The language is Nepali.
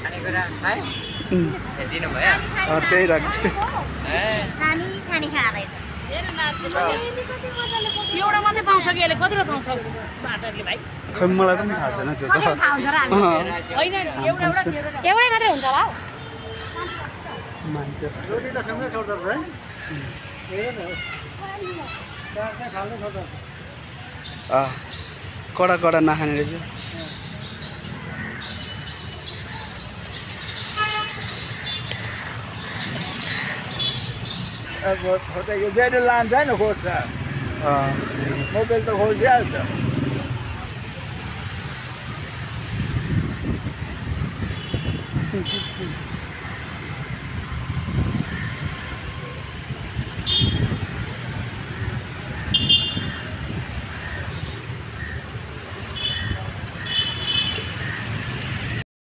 खानेकुरा खाए दिनु भयो त्यही राख्छु छानी खाएर एउटा मात्रै पाउँछ कि अहिले कतिवटा पाउँछ बाटोले भाइ खै मलाई पनि थाहा छैन त्यो त होइन एउटा एउटै मात्रै हुन्छ होला मान्छे जस्तो कडा कडा नखाने रहेछ अब खोजेको बेड लान्छ हैन खोज्छ मोबाइल त खोजिहाल्छ